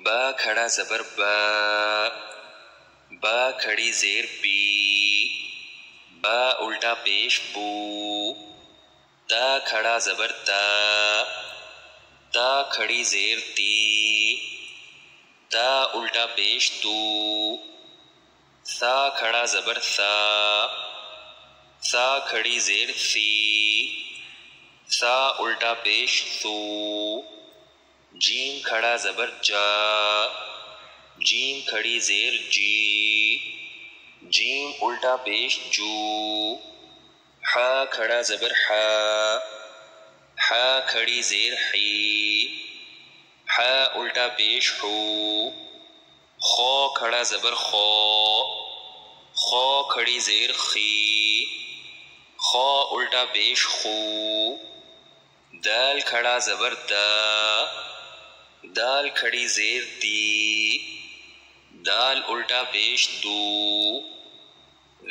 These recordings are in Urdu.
با کھڑا زبر با، با کھڑی زیر بی، با الٹا پیش بو، تا کھڑا زبر تا، تا کھڑی زیر تی، تا الٹا پیش تو، ثا کھڑا زبر ثا، ثا کھڑی زیر ثی، ثا الٹا پیش ثو، جیم کھڑا زبر جا، جیم کھڑی زیر جی، جیم الٹا پیش جو، حا کھڑا زبر حا، حا کھڑی زیر حی، حا الٹا پیش حو، خو کھڑا زبر خو، خو کھڑی زیر خی، خو الٹا پیش خو، دال کھڑا زبر دا، دال کھڑی زیر دی، دال الٹا پیش دو،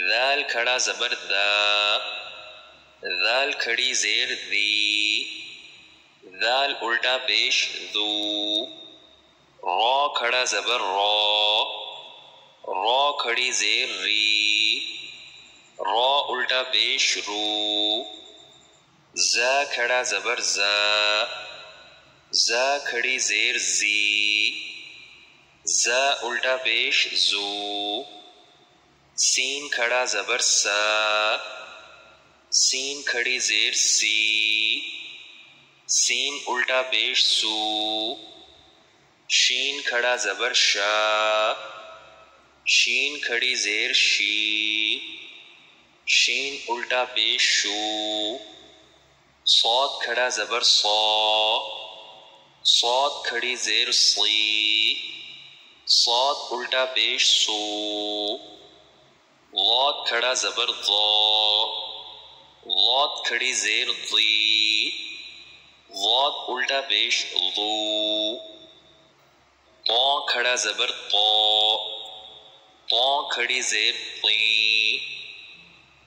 ذال کھڑا زبر دا، ذال کھڑی زیر دی، ذال الٹا پیش دو، را کھڑا زبر را، را کھڑی زیر ری، را الٹا پیش رو، زا کھڑا زبر زا، زا کھڑی زیر زی، زا الٹا پیش زو، سین کھڑا زبر سا، سین کھڑی زیر سی، سین الٹا پیش سو، شین کھڑا زبر شا، شین کھڑی زیر شی، شین الٹا پیش شو، صاد کھڑا زبر صا، صاد کھڑی زیر صی، صاد الٹا پیش سو، غاد کھڑا زبر ضا، غاد کھڑی زیر ضی، غاد الٹا پیش ضو، طا کھڑا زبر طا، طا کھڑی زیر طی،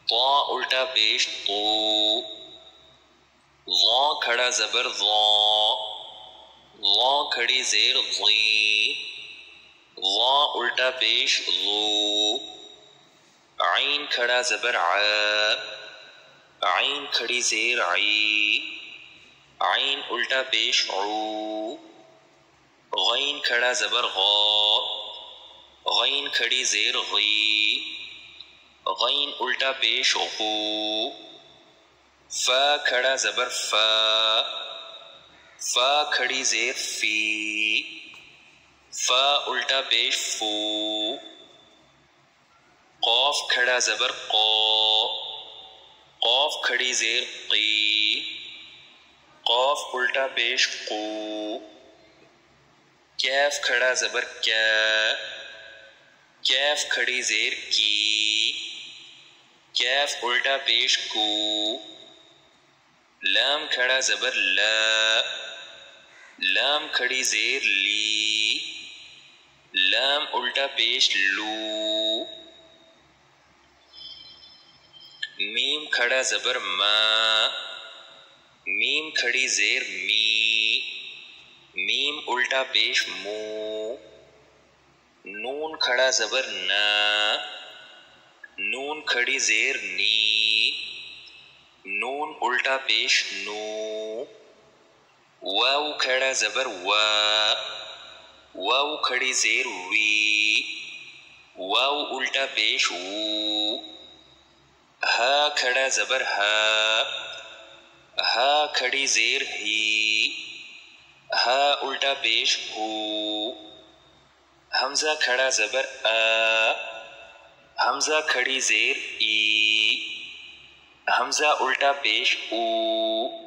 طا الٹا پیش طو، ضا کھڑا زبر ضا، ضا کھڑی زیر ضی، ضا الٹا پیش ضو، عین کھڑا زبر ع، عین کھڑی زیر عی، عین الٹا پیش عو، غین کھڑا زبر غا، غین کھڑی زیر غی، غین الٹا پیش غو، فا کھڑا زبر فا، فا کھڑی زیر فی، فا الٹا پیش فو، قاف کھڑا زبر قا، قاف کھڑی زیر قی، قاف الٹا پیش قو، کیف کھڑا زبر کیا، کیف کھڑی زیر کی، کیف الٹا پیش کو، لام کھڑا زبر لا، لام کھڑی زیر لی، لام الٹا پیش لو، میم کھڑا زبر ما، میم کھڑی زیر می، میم الٹا پیش مو، نون کھڑا زبر نا، نون کھڑی زیر نی، نون الٹا پیش نو، واو کھڑا زبر وا، واو کھڑی زیر وی، واو الٹا پیش وو، ہا کھڑا زبر ہا، ہا کھڑی زیر ہی، ہا الٹا پیش ہو، حمزہ کھڑا زبر آ، حمزہ کھڑی زیر ای، حمزہ الٹا پیش او،